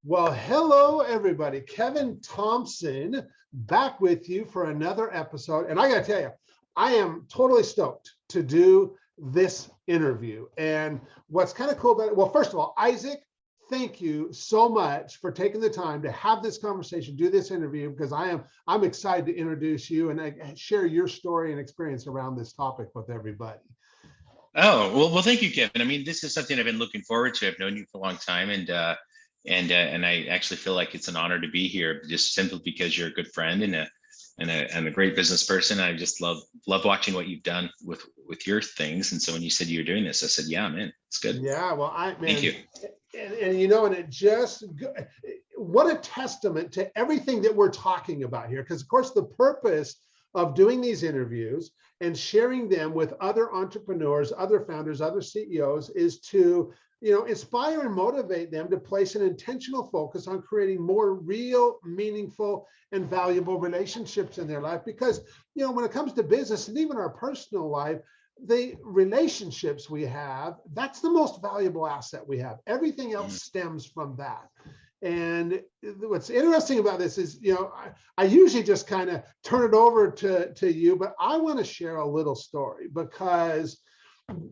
Well, hello, everybody. Kevin Thompson back with you for another episode. And I got to tell you, I am totally stoked to do this interview. And what's kind of cool about it, well, first of all, Isaac, thank you so much for taking the time to have this conversation, do this interview, because I'm excited to introduce you and share your story and experience around this topic with everybody. Oh, well, thank you, Kevin. I mean, this is something I've been looking forward to. I've known you for a long time, and I actually feel like it's an honor to be here, just simply because you're a good friend and a great business person. I just love watching what you've done with your things. And so when you said you were doing this, I said, yeah, man, it's good. Yeah, well, Thank you. And you know, and it just, what a testament to everything that we're talking about here. Because of course, the purpose of doing these interviews and sharing them with other entrepreneurs, other founders, other CEOs is to, inspire and motivate them to place an intentional focus on creating more real, meaningful, and valuable relationships in their life. Because, when it comes to business and even our personal life, the relationships we have, that's the most valuable asset we have. Everything else stems from that. And what's interesting about this is, I usually just kind of turn it over to you, but I want to share a little story because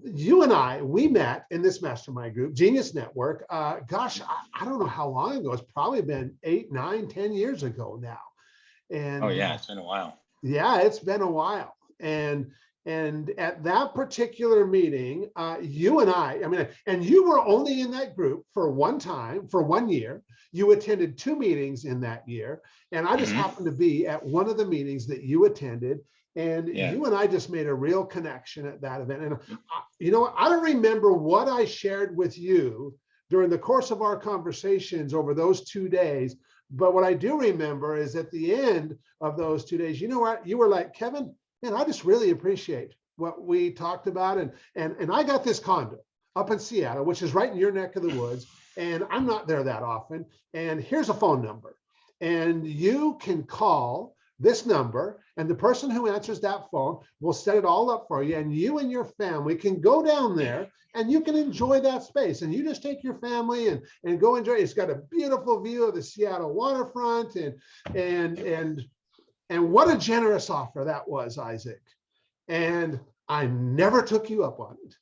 you and we met in this mastermind group, Genius Network. I don't know how long ago. It's probably been 8, 9, 10 years ago now. And oh yeah, it's been a while. Yeah, it's been a while. And at that particular meeting, you and you were only in that group for one year. You attended 2 meetings in that year. And I just happened to be at one of the meetings that you attended. And you and I just made a real connection at that event. And I don't remember what I shared with you during the course of our conversations over those 2 days. But what I do remember is at the end of those 2 days, you know what? You were like, Kevin, man, I just really appreciate what we talked about. And I got this condo up in Seattle, which is right in your neck of the woods. And I'm not there that often. And here's a phone number. And you can call this number, and the person who answers that phone will set it all up for you. And you and your family can go down there and you can enjoy that space. And you just take your family and go enjoy it. It's got a beautiful view of the Seattle waterfront. And what a generous offer that was, Isaac. And I never took you up on it.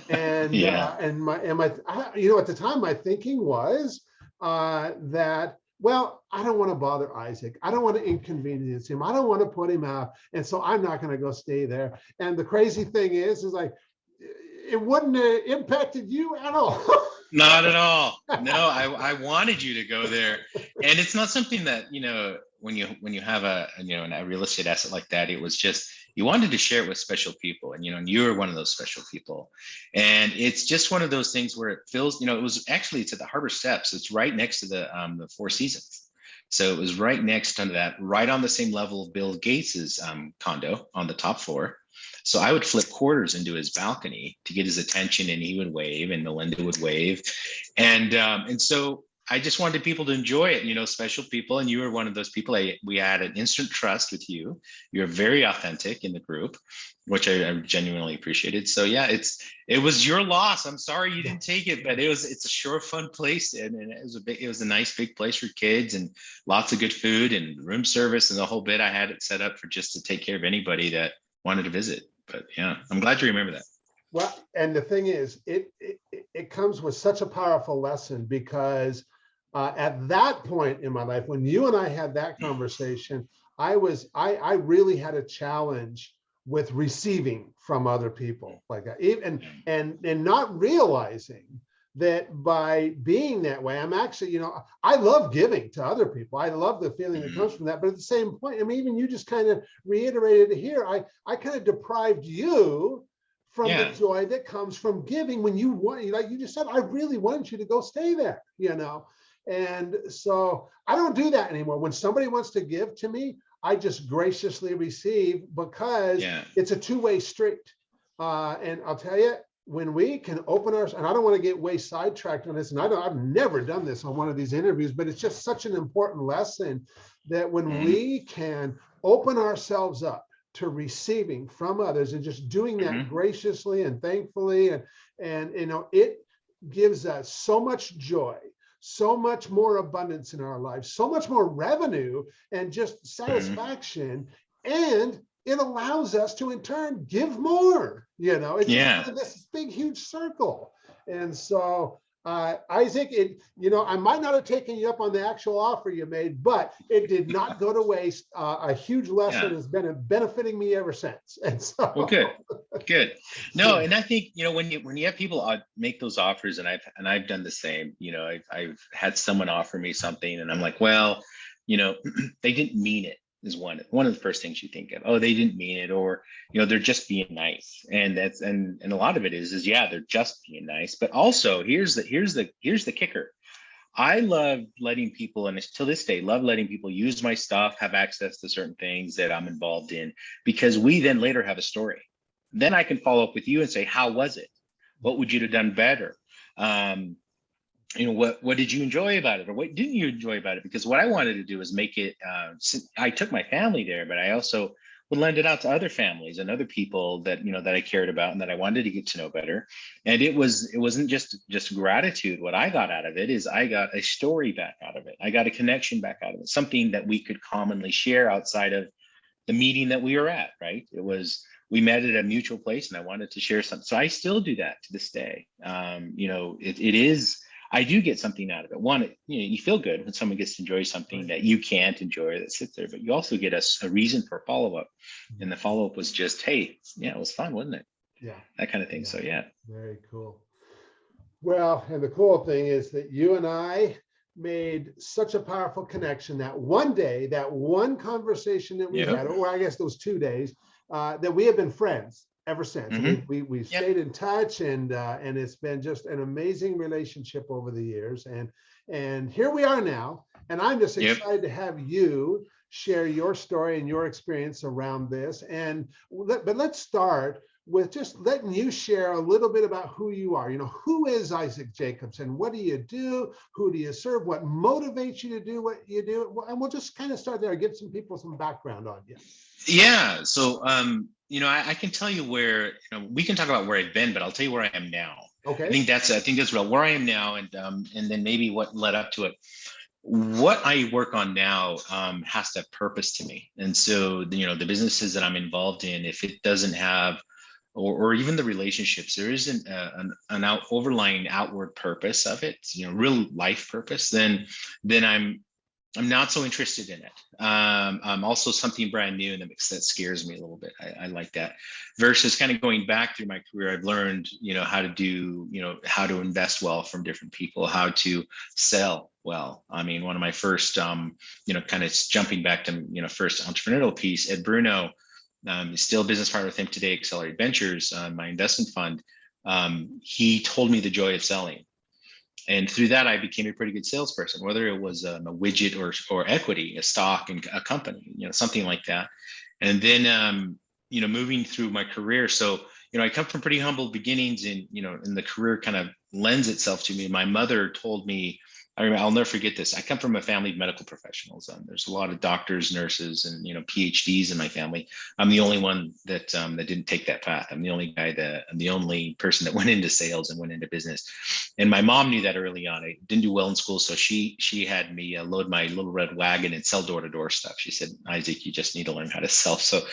And at the time, my thinking was that, well, I don't want to bother Isaac. I don't want to inconvenience him. I don't want to put him out. And so I'm not going to go stay there. And the crazy thing is like, it wouldn't have impacted you at all. Not at all. No, I wanted you to go there. And it's not something that, when you have a real estate asset like that, it was just, you wanted to share it with special people. And, and you were one of those special people. And it's just one of those things where it feels, it's at the Harbor Steps. It's right next to the Four Seasons. So it was right next to that, right on the same level of Bill Gates's condo on the top floor. So I would flip quarters into his balcony to get his attention, and he would wave, and Melinda would wave. And so I just wanted people to enjoy it, special people. And you were one of those people. We had an instant trust with you. You're very authentic in the group, which I genuinely appreciated. So yeah, it was your loss. I'm sorry you didn't take it, but it's a sure fun place. And it was a nice big place for kids, and lots of good food and room service and the whole bit. I had it set up for just to take care of anybody that wanted to visit. But yeah, I'm glad you remember that. Well, and the thing is, it comes with such a powerful lesson because at that point in my life, when you and I had that conversation, I really had a challenge with receiving from other people like that, and not realizing that by being that way, I'm actually, I love giving to other people. I love the feeling that comes from that. But at the same point, even you just kind of reiterated it here. I kind of deprived you from the joy that comes from giving when you want, like you just said, I really wanted you to go stay there, And so I don't do that anymore. When somebody wants to give to me, I just graciously receive because it's a two-way street. And I'll tell you, when we can open our, and I don't want to get way sidetracked on this, and I've never done this on one of these interviews, but it's just such an important lesson that when we can open ourselves up to receiving from others and just doing that graciously and thankfully, and it gives us so much joy, so much more abundance in our lives, so much more revenue and just Mhm. satisfaction. And it allows us to in turn give more. It's just Yeah. kind of this big, huge circle. And so, Isaac, I might not have taken you up on the actual offer you made, but it did not go to waste. A huge lesson Yeah. has been benefiting me ever since. And Well, so, good. Good. No, yeah, and I think, when you have people make those offers, and I've done the same. I've had someone offer me something, and I'm like, well, they didn't mean it, is one of the first things you think of. Oh, they didn't mean it, or they're just being nice. And and a lot of it is yeah, they're just being nice. But also, here's the kicker. I love letting people, and till this day, love letting people use my stuff, have access to certain things that I'm involved in, because we then later have a story. Then I can follow up with you and say, how was it? What would you have done better? Um, what did you enjoy about it, or what didn't you enjoy about it? Because what I wanted to do is make it. I took my family there, but I also would lend it out to other families and other people that I cared about and that I wanted to get to know better. And it wasn't just gratitude. What I got out of it is I got a story back out of it. I got a connection back out of it, something that we could commonly share outside of the meeting that we were at. Right? We met at a mutual place, and I wanted to share something. So I still do that to this day. It is. I do get something out of it. One, you feel good when someone gets to enjoy something right. that you can't enjoy that sits there, but you also get a reason for follow up. And the follow up was just, hey, yeah, it was fun, wasn't it? Yeah, That kind of thing. yeah, So yeah. very cool. Well, and the cool thing is that you and I made such a powerful connection that one day, that one conversation that we Yep. had, or I guess those 2 days, that we have been friends ever since. And Mm-hmm. we've Yep. stayed in touch, and it's been just an amazing relationship over the years. And here we are now. And I'm just Yep. excited to have you share your story and your experience around this. But let's start with just letting you share a little bit about who you are. Who is Isaac Jacobson? What do you do? Who do you serve? What motivates you to do what you do? And we'll just kind of start there, give some people some background on you. Yeah. So, I can tell you where, we can talk about where I've been, but I'll tell you where I am now. I Okay. think that's real, where I am now, and then maybe what led up to it. What I work on now has to have purpose to me. And so, the businesses that I'm involved in, if it doesn't have, or even the relationships, there isn't an overlying outward purpose of it, real life purpose, then I'm not so interested in it. Also something brand new in the mix that scares me a little bit. I like that. Versus kind of going back through my career, I've learned, how to invest well from different people, how to sell well. I mean, one of my first, kind of jumping back to, first entrepreneurial piece, Ed Bruno, still a business partner with him today, Accelerate Ventures, my investment fund. He told me the joy of selling. And through that, I became a pretty good salesperson, whether it was a widget or equity, a stock in a company, something like that. And then, moving through my career. So, I come from pretty humble beginnings, and the career kind of lends itself to me. My mother told me, I'll never forget this. I come from a family of medical professionals. There's a lot of doctors, nurses, and PhDs in my family. I'm the only one that didn't take that path. I'm the only person that went into sales and went into business. And my mom knew that early on. I didn't do well in school, so she had me load my little red wagon and sell door to door stuff. She said, Isaac, you just need to learn how to sell. So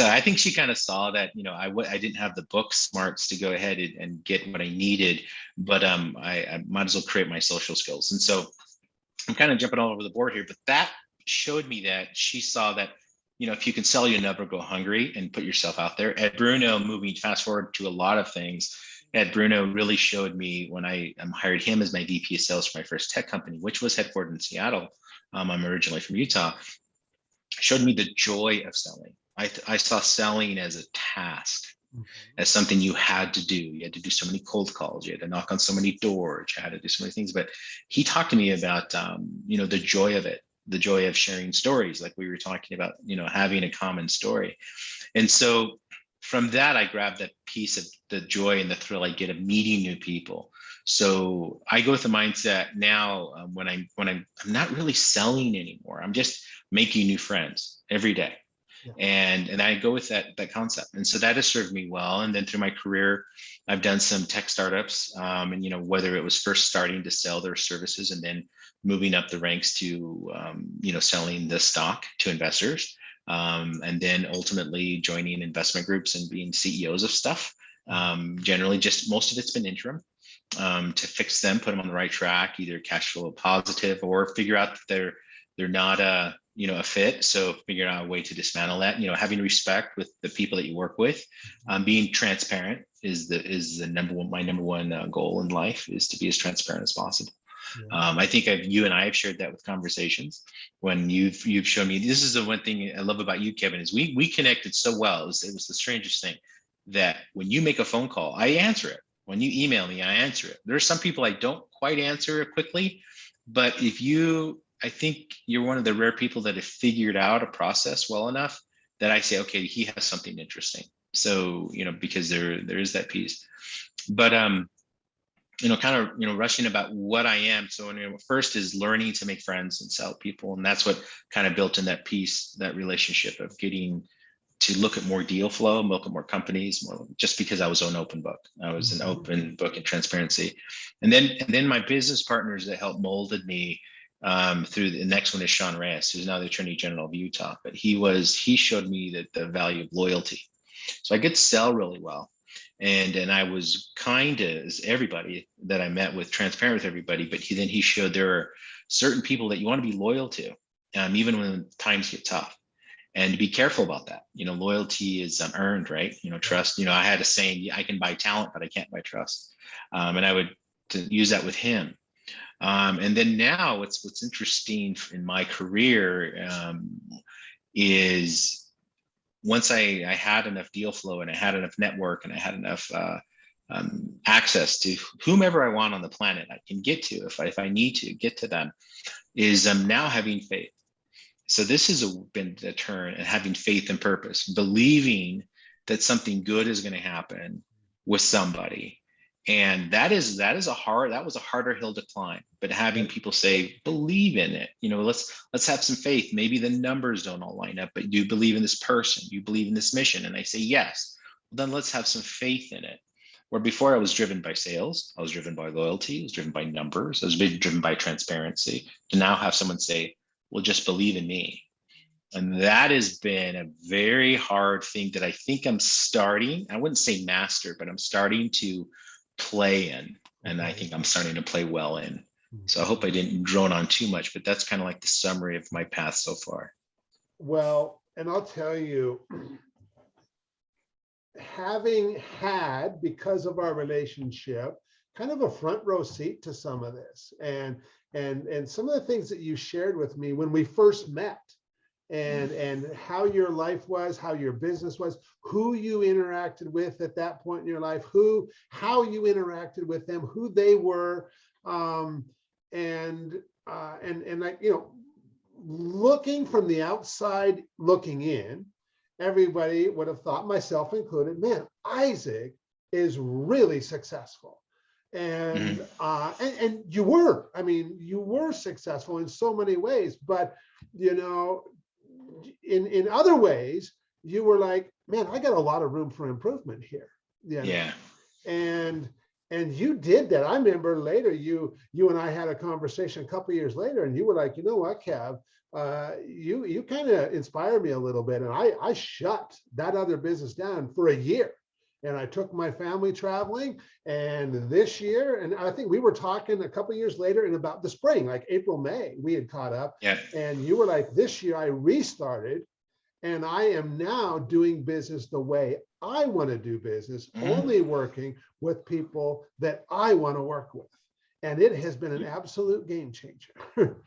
I think she kind of saw that I didn't have the book smarts to go ahead and get what I needed, but I might as well create my social skills. And so I'm kind of jumping all over the board here, but that showed me that she saw that, if you can sell, you'll never go hungry, and put yourself out there. Ed Bruno, moving fast forward to a lot of things, Ed Bruno really showed me when I hired him as my VP of sales for my first tech company, which was headquartered in Seattle. I'm originally from Utah. Showed me the joy of selling. I saw selling as a task, as something you had to do. You had to do so many cold calls. You had to knock on so many doors. You had to do so many things. But he talked to me about, the joy of it, the joy of sharing stories, like we were talking about, having a common story. And so from that, I grabbed that piece of the joy and the thrill I get of meeting new people. So I go with the mindset now, when I'm not really selling anymore. I'm just making new friends every day. Yeah. And I go with that concept. And so that has served me well. And then through my career, I've done some tech startups, and whether it was first starting to sell their services and then moving up the ranks to selling the stock to investors, and then ultimately joining investment groups and being CEOs of stuff. Generally, just most of it's been interim, to fix them, put them on the right track, either cash flow positive or figure out that they're not a fit. So figure out a way to dismantle that. Having respect with the people that you work with, being transparent is the my number one goal in life, is to be as transparent as possible. Yeah. I think you and I have shared that with conversations when you've shown me. This is the one thing I love about you, Kevin, is we connected so well. It was the strangest thing, that when you make a phone call, I answer it. When you email me, I answer it. There are some people I don't quite answer it quickly, but I think you're one of the rare people that have figured out a process well enough that I say, okay, he has something interesting. So, because there is that piece. But rushing about what I am. So first is learning to make friends and sell people. And that's what kind of built in that piece, that relationship of getting to look at more deal flow, look at more companies, just because I was an open book. I was an open book and transparency. And then my business partners that helped molded me through the next one is Sean Reyes, who's now the Attorney General of Utah. But he showed me that the value of loyalty. So I could sell really well. And I was kind of, as everybody that I met with, transparent with everybody. But then he showed there are certain people that you want to be loyal to, even when times get tough. And be careful about that. Loyalty is earned, right? Trust. I had a saying: I can buy talent, but I can't buy trust. And I would use that with him. And then now, what's interesting in my career is once I had enough deal flow and I had enough network and I had enough access to whomever I want on the planet I can get to, if I need to get to them, is now having faith. So this has been the turn, and having faith and purpose, believing that something good is going to happen with somebody. And that was a harder hill to climb, but having people say, believe in it, let's have some faith. Maybe the numbers don't all line up, but you believe in this person, you believe in this mission. And I say, yes, well, then let's have some faith in it. Where before I was driven by sales, I was driven by loyalty, I was driven by numbers, I was driven by transparency. To now have someone say, well, just believe in me. And that has been a very hard thing that I think I wouldn't say master, but I'm starting to play in. And I think I'm starting to play well in. So I hope I didn't drone on too much, but that's kind of like the summary of my path so far. Well, and I'll tell you, having had, because of our relationship, kind of a front row seat to some of this, and some of the things that you shared with me when we first met, and how your life was, how your business was, who you interacted with at that point in your life, how you interacted with them, who they were, and like, looking from the outside, looking in, everybody would have thought, myself included, man, Isaac is really successful. And and you were, you were successful in so many ways, but in other ways, you were like, man, I got a lot of room for improvement here. Yeah. And you did that. I remember later, you and I had a conversation a couple of years later, and you were like, you know what, Kev, you kind of inspired me a little bit. And I shut that other business down for a year. And I took my family traveling. And this year, and I think we were talking a couple of years later in about the spring, like April, May, we had caught up. Yeah. And you were like, this year I restarted, and I am now doing business the way I want to do business, only working with people that I want to work with. And it has been an absolute game changer.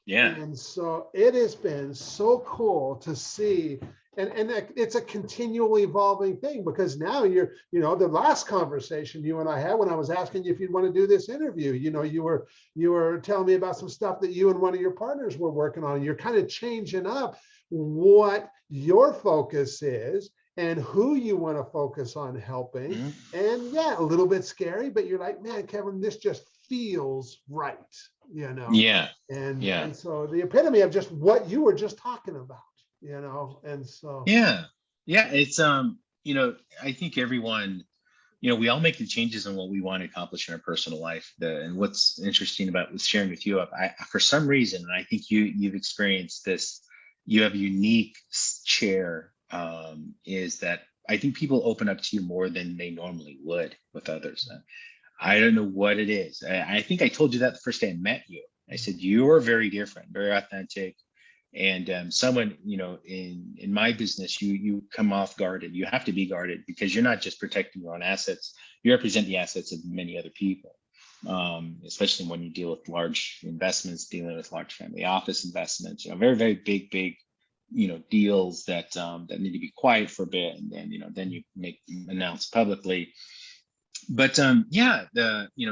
Yeah. And so it has been so cool to see. And it's a continually evolving thing, because now you're, the last conversation you and I had, when I was asking you if you'd want to do this interview, you were telling me about some stuff that you and one of your partners were working on. And you're kind of changing up what your focus is and who you want to focus on helping. And yeah, a little bit scary, but you're like, man, Kevin, this just feels right, Yeah. And so the epitome of just what you were just talking about. and so. Yeah. Yeah. It's, I think everyone, we all make the changes in what we want to accomplish in our personal life. And what's interesting about with sharing with you, for some reason, and I think you've experienced this, you have a unique chair, is that I think people open up to you more than they normally would with others. I don't know what it is. I think I told you that the first day I met you. I said, you are very different, very authentic. And someone, in my business, you come off guarded. You have to be guarded because you're not just protecting your own assets. You represent the assets of many other people, especially when you deal with large investments, dealing with large family office investments. Very, very big, deals that that need to be quiet for a bit, and then you announce publicly. But yeah,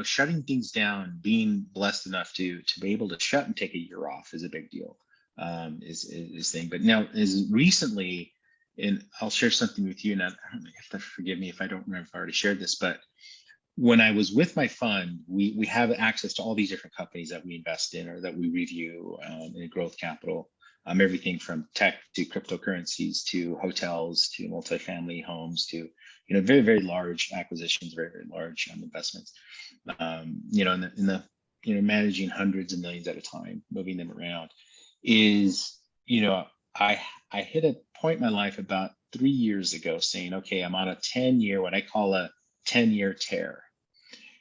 shutting things down, being blessed enough to be able to shut and take a year off is a big deal. Is thing. But now, as recently, and I'll share something with you, and I don't know, you have to forgive me if I don't remember if I already shared this, but when I was with my fund, we have access to all these different companies that we invest in or that we review in growth capital. Everything from tech to cryptocurrencies to hotels to multifamily homes to very, very large acquisitions, very, very large investments. In the managing hundreds of millions at a time, moving them around. Is I hit a point in my life about 3 years ago saying, okay, I'm on a 10-year, what I call a 10-year tear.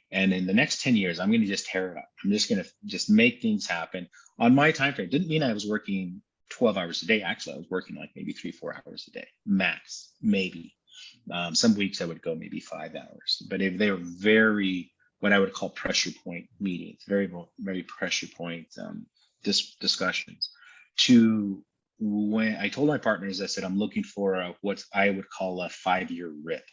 And in the next 10 years, I'm going to just tear it up. I'm just going to just make things happen on my time frame. Didn't mean I was working 12 hours a day. Actually, I was working like maybe 3-4 hours a day, max, maybe. Some weeks I would go maybe 5 hours, but if they were very, what I would call pressure point meetings, very, very pressure point discussions, to when I told my partners, I said, I'm looking for what I would call a 5-year rip,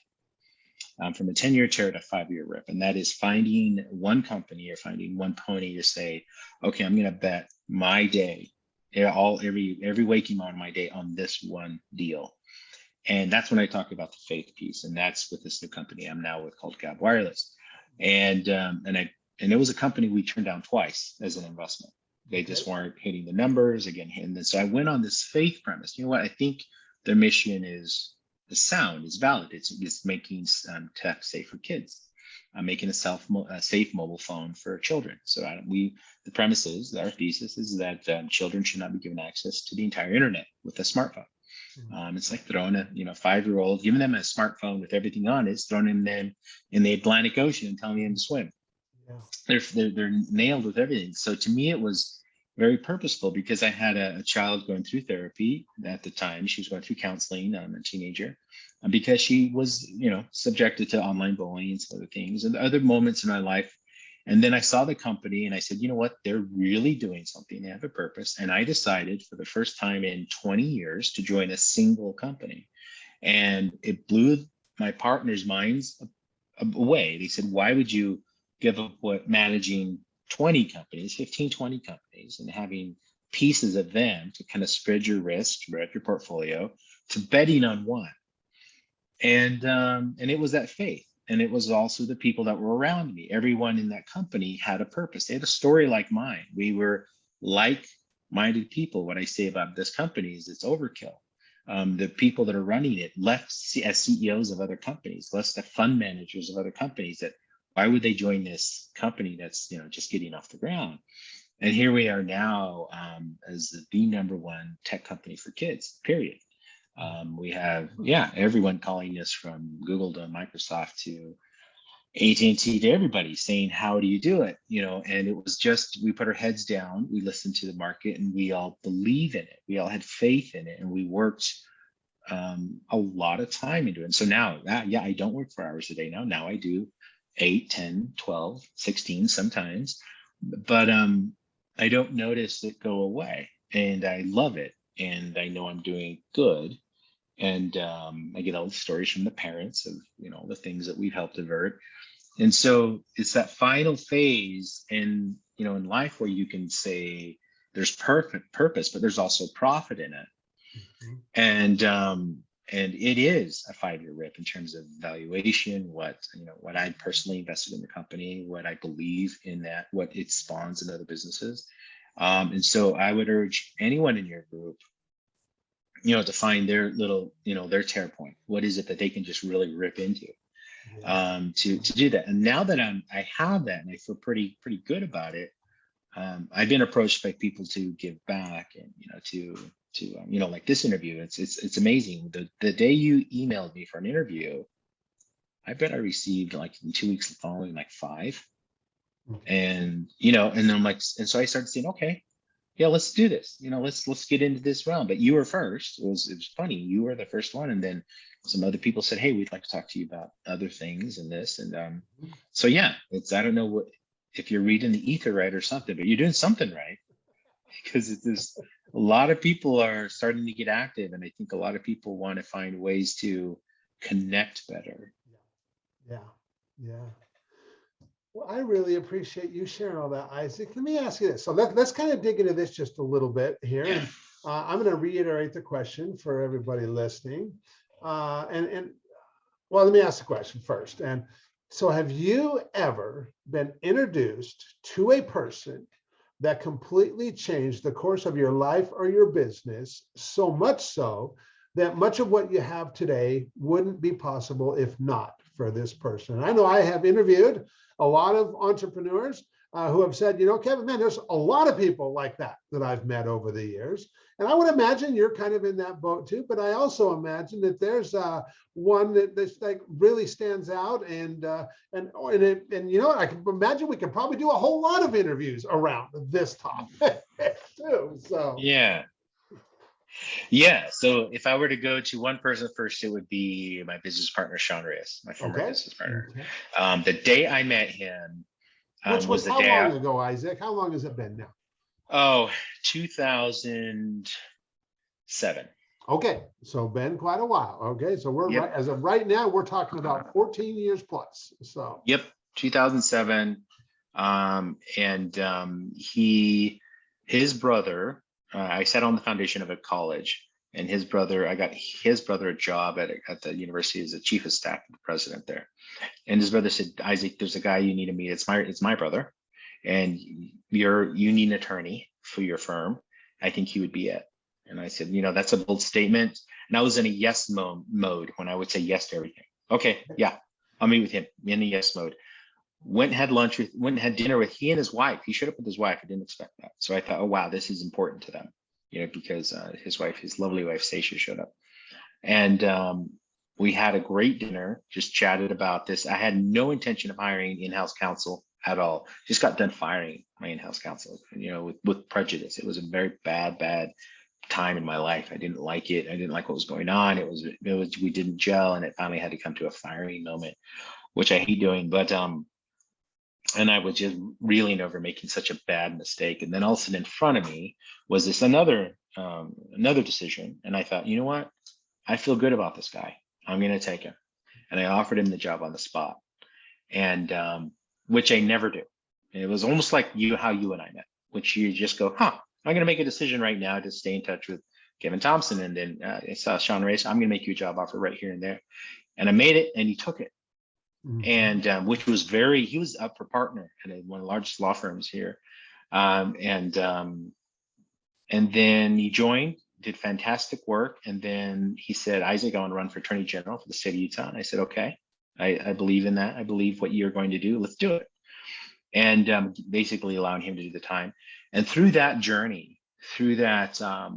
from a 10-year tear to 5-year rip. And that is finding one company or finding one pony to say, okay, I'm going to bet my day, every waking moment of my day on this one deal. And that's when I talk about the faith piece. And that's with this new company I'm now with called Gab Wireless. And it was a company we turned down twice as an investment. They just weren't hitting the numbers again. And then, so I went on this faith premise. You know what? I think their mission is sound, is valid. It's making tech safe for kids, making a safe mobile phone for children. So the premise is, our thesis is that children should not be given access to the entire internet with a smartphone. It's like throwing a 5-year-old, giving them a smartphone with everything on it, throwing them in the Atlantic Ocean and telling them to swim. Yeah. They're nailed with everything. So to me, it was very purposeful because I had a child going through therapy at the time. She was going through counseling, a teenager, because she was, subjected to online bullying and some other things and other moments in my life. And then I saw the company and I said, you know what, they're really doing something. They have a purpose. And I decided for the first time in 20 years to join a single company. And it blew my partners' minds away. They said, why would you give up managing 20 companies, 15, 20 companies, and having pieces of them to kind of spread your risk, spread your portfolio, to betting on one? And it was that faith. And it was also the people that were around me. Everyone in that company had a purpose. They had a story like mine. We were like-minded people. What I say about this company is it's overkill. The people that are running it left as CEOs of other companies, left as fund managers of other companies. That why would they join this company that's just getting off the ground? And here we are now as the number one tech company for kids. Period. We have everyone calling us from Google to Microsoft to AT&T to everybody saying, how do you do it? And it was just, we put our heads down, we listened to the market, and we all believe in it. We all had faith in it, and we worked a lot of time into it. And so now I don't work 4 hours a day now. Now I do 8, 10, 12, 16 sometimes, but I don't notice it go away, and I love it. And I know I'm doing good. And I get all the stories from the parents of, the things that we've helped avert. And so it's that final phase in life where you can say there's perfect purpose, but there's also profit in it. Mm-hmm. And it is a 5-year rip in terms of valuation, what I personally invested in the company, what I believe in that, what it spawns in other businesses. And so I would urge anyone in your group to find their little, their tear point. What is it that they can just really rip into, Yeah. to do that. And now that I have that and I feel pretty good about it, I've been approached by people to give back, and like this interview. It's amazing. The day you emailed me for an interview, I bet I received like in 2 weeks following like five. And and then I'm like, and so I started saying, okay, yeah, let's do this. Let's get into this realm. But you were first. It was funny. You were the first one, and then some other people said, hey, we'd like to talk to you about other things and this. And so yeah, I don't know what, if you're reading the ether right or something, but you're doing something right, because there's a lot of people are starting to get active, and I think a lot of people want to find ways to connect better. Yeah. Yeah. Well, I really appreciate you sharing all that, Isaac. Let me ask you this. So let's kind of dig into this just a little bit here. Yeah. And I'm going to reiterate the question for everybody listening. And well, let me ask the question first. And so have you ever been introduced to a person that completely changed the course of your life or your business, so much so that much of what you have today wouldn't be possible if not for this person? And I know I have interviewed a lot of entrepreneurs who have said, Kevin, man, there's a lot of people like that I've met over the years. And I would imagine you're kind of in that boat too, but I also imagine that there's one that's like really stands out, and I can imagine we could probably do a whole lot of interviews around this topic too. So yeah. So if I were to go to one person first, it would be my business partner, Sean Reyes, my former business partner. Okay. The day I met him Which was the how day long ago, Isaac? How long has it been now? 2007. Okay, so been quite a while. Okay, so we're Yep. right, as of right now, we're talking about 14 years plus. So Yep, 2007. His brother, I sat on the foundation of a college, and I got his brother a job at the university as the chief of staff of the president there. And his brother said, Isaac, there's a guy you need to meet. It's my brother, and you need an attorney for your firm. I think he would be it. And I said, that's a bold statement. And I was in a yes mode when I would say yes to everything. Okay, yeah, I'll meet with him in a yes mode. Went and had dinner with he and his wife. He showed up with his wife. I didn't expect that. So I thought, oh wow, this is important to them, because his lovely wife, Stacia, showed up. And we had a great dinner, just chatted about this. I had no intention of hiring in-house counsel at all. Just got done firing my in-house counsel, with prejudice. It was a very bad time in my life. I didn't like it. I didn't like what was going on. We didn't gel, and it finally had to come to a firing moment, which I hate doing. But and I was just reeling over making such a bad mistake. And then all of a sudden in front of me was this another decision. And I thought, you know what? I feel good about this guy. I'm going to take him. And I offered him the job on the spot, and which I never do. And it was almost like how you and I met, which you just go, I'm going to make a decision right now to stay in touch with Kevin Thompson. And then I saw Sean Reyes. I'm going to make you a job offer right here and there. And I made it, and he took it. And which was he was up for partner at one of the largest law firms here. And then he joined, did fantastic work. And then he said, Isaac, I want to run for Attorney General for the state of Utah. And I said, okay, I believe in that. I believe what you're going to do. Let's do it. And basically allowing him to do the time. And through that journey, I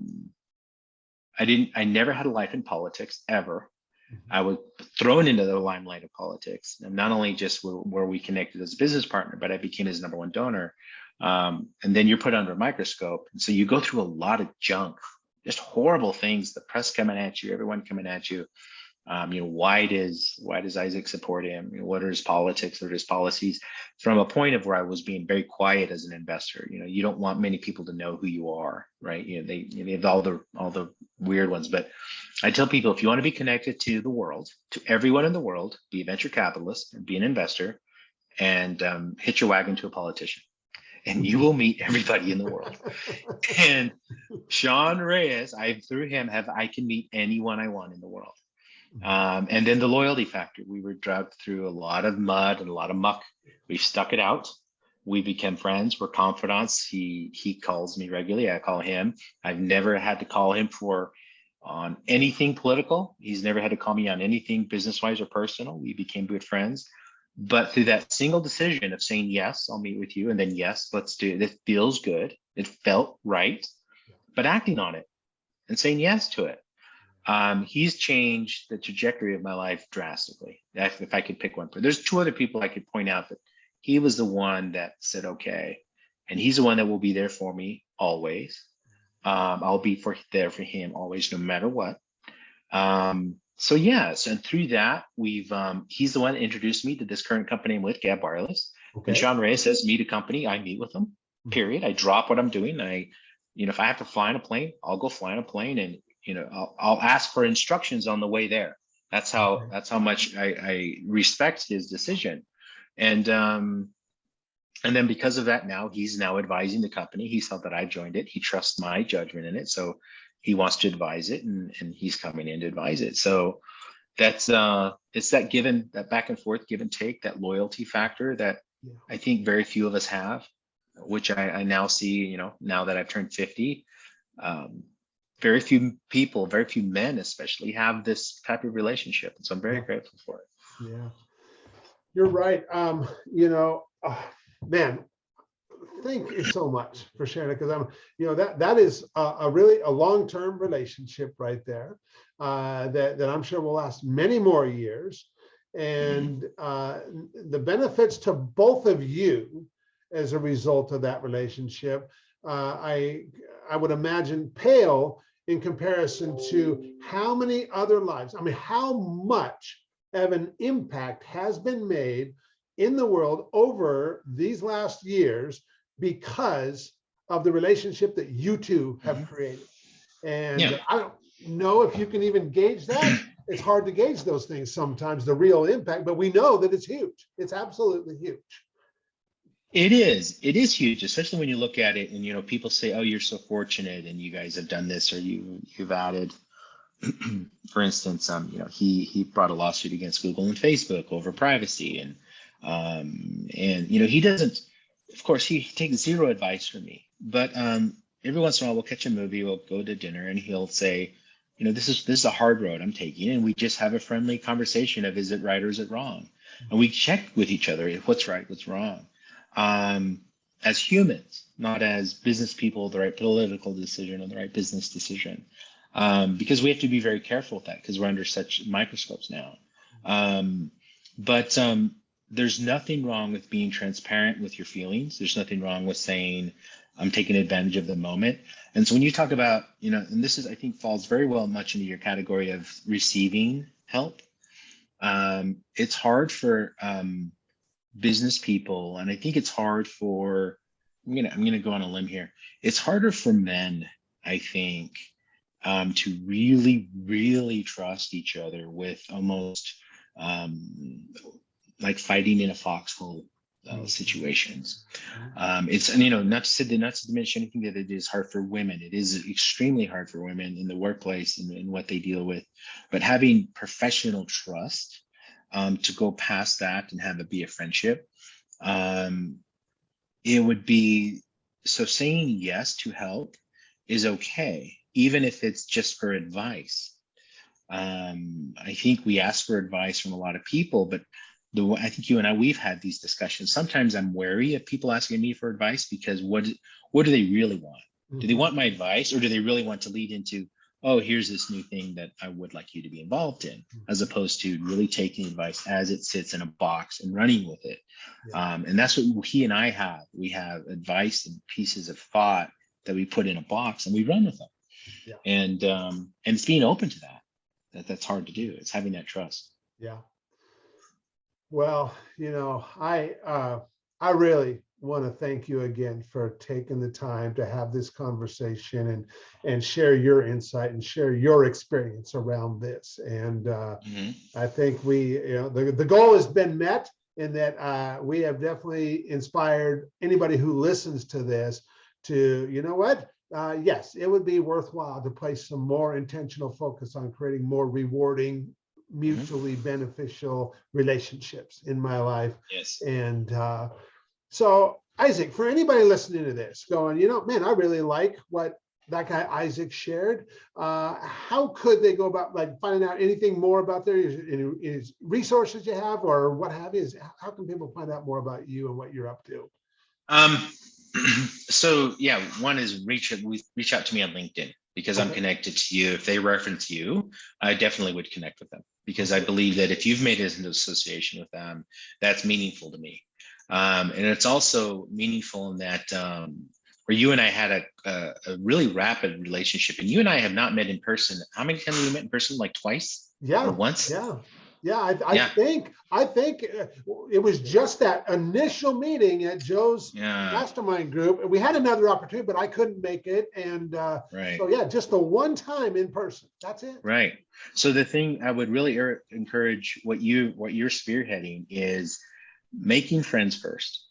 never had a life in politics ever. I was thrown into the limelight of politics, and not only just where we connected as a business partner, but I became his number one donor. And then you're put under a microscope, and so you go through a lot of junk, just horrible things. The press coming at you, everyone coming at you. Why does Isaac support him? What are his politics? What are his policies? From a point of where I was being very quiet as an investor. You don't want many people to know who you are, right? They have all the weird ones. But I tell people, if you want to be connected to the world, to everyone in the world, be a venture capitalist and be an investor, and hitch your wagon to a politician, and you will meet everybody in the world. And Sean Reyes, through him I can meet anyone I want in the world. And then the loyalty factor. We were dragged through a lot of mud and a lot of muck. We've stuck it out. We became friends. We're confidants. He calls me regularly. I call him. I've never had to call him for on anything political. He's never had to call me on anything business-wise or personal. We became good friends. But through that single decision of saying, yes, I'll meet with you, and then yes, let's do it. It feels good. It felt right, but acting on it and saying yes to it. He's changed the trajectory of my life drastically. If I could pick one, there's two other people I could point out, but he was the one that said, okay. And he's the one that will be there for me always. I'll be there for him always, no matter what. So yes, and through that, he's the one that introduced me to this current company I'm with, Gab Wireless. Okay. And Sean Reyes says, meet a company, I meet with them, period. I drop what I'm doing. If I have to fly in a plane, I'll go fly in a plane, and I'll ask for instructions on the way there. That's how much I respect his decision. And then because of that, now he's advising the company. He saw that I joined it. He trusts my judgment in it. So he wants to advise it, and he's coming in to advise it. So that's it's that back and forth, give and take, that loyalty factor that I think very few of us have, which I now see, now that I've turned 50, very few people, very few men especially, have this type of relationship. And so I'm very grateful for it. Yeah, you're right. Man, thank you so much for sharing it, because that is a really a long-term relationship right there, that I'm sure will last many more years, and the benefits to both of you as a result of that relationship, I would imagine pale in comparison to how many other lives. I mean, how much of an impact has been made in the world over these last years because of the relationship that you two have created. And I don't know if you can even gauge that. It's hard to gauge those things sometimes, the real impact, but we know that it's huge. It's absolutely huge. It is huge, especially when you look at it and, people say, oh, you're so fortunate and you guys have done this, or you've added, for instance, he brought a lawsuit against Google and Facebook over privacy, and he doesn't, of course, he takes zero advice from me, but every once in a while we'll catch a movie, we'll go to dinner, and he'll say, this is a hard road I'm taking, and we just have a friendly conversation of, is it right or is it wrong? And we check with each other, what's right, what's wrong, as humans, not as business people, the right political decision or the right business decision, because we have to be very careful with that, because we're under such microscopes now. But there's nothing wrong with being transparent with your feelings. There's nothing wrong with saying, I'm taking advantage of the moment. And so when you talk about, and this is, I think, falls very well much into your category of receiving help. It's hard for business people, and I think it's hard for, I'm gonna go on a limb here. It's harder for men, I think, to really, really trust each other with almost like fighting in a foxhole situations. It's, not to diminish anything that it is hard for women. It is extremely hard for women in the workplace and in what they deal with, but having professional trust to go past that and have it be a friendship, it would be, so saying yes to help is okay, even if it's just for advice. I think we ask for advice from a lot of people, but I think you and I, we've had these discussions. Sometimes I'm wary of people asking me for advice, because what do they really want? Do they want my advice, or do they really want to lead into, oh, here's this new thing that I would like you to be involved in, as opposed to really taking advice as it sits in a box and running with it. And that's what he and I have. We have advice and pieces of thought that we put in a box and we run with them. And it's being open to that's hard to do. It's having that trust. Yeah. Well, I really want to thank you again for taking the time to have this conversation and share your insight and share your experience around this. And I think the goal has been met, in that we have definitely inspired anybody who listens to this to, yes, it would be worthwhile to place some more intentional focus on creating more rewarding, mutually beneficial relationships in my life. Yes. And so, Isaac, for anybody listening to this going, man, I really like what that guy Isaac shared. How could they go about like finding out anything more about their is resources you have or what have you? How can people find out more about you and what you're up to? Um, so yeah, one is reach out to me on LinkedIn because I'm Okay. connected to you. If they reference you, I definitely would connect with them because I believe that if you've made it an association with them, that's meaningful to me. And it's also meaningful in that where you and I had a really rapid relationship, and you and I have not met in person. How many times have we met in person? Like twice or Yeah, once? yeah, yeah. Yeah, I think it was just that initial meeting at Joe's yeah, mastermind group, and we had another opportunity, but I couldn't make it. And right. so, yeah, just the one time in person. That's it. Right. So the thing I would really encourage what you're spearheading is making friends first,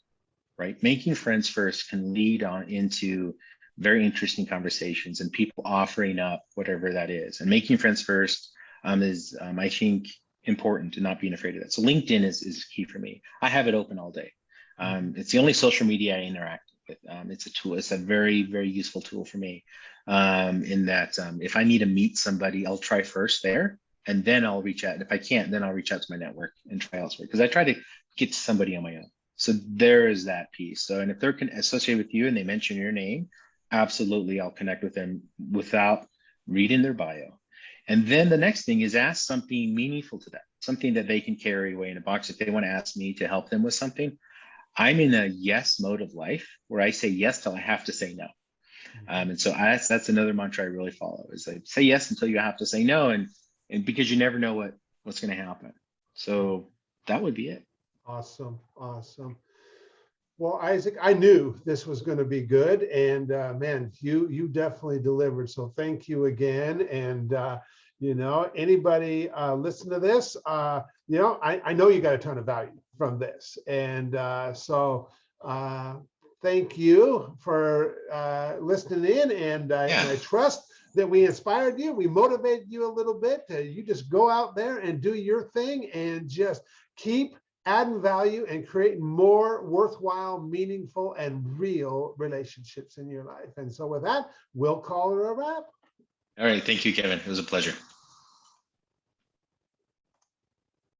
right? Making friends first can lead on into very interesting conversations and people offering up whatever that is. And making friends first is I think important and not being afraid of that. So LinkedIn is key for me. I have it open all day. It's the only social media I interact with. It's a tool. It's a very, very useful tool for me. In that if I need to meet somebody, I'll try first there, and then I'll reach out. And if I can't, then I'll reach out to my network and try elsewhere because I try to get to somebody on my own. So there is that piece. So, and if they're associated with you and they mention your name, absolutely, I'll connect with them without reading their bio. And then the next thing is ask something meaningful to them, something that they can carry away in a box. If they want to ask me to help them with something, I'm in a yes mode of life where I say yes till I have to say no. And so that's another mantra I really follow is like say yes until you have to say no, and because you never know what's going to happen. So that would be it. Awesome, awesome. Well, Isaac, I knew this was going to be good, and man, you definitely delivered. So thank you again. And anybody listen to this, I know you got a ton of value from this, and thank you for listening in. And Yeah. I trust that we inspired you, we motivated you a little bit. You just go out there and do your thing, and just keep adding value and creating more worthwhile, meaningful, and real relationships in your life. And so with that, we'll call it a wrap. All right. Thank you, Kevin. It was a pleasure.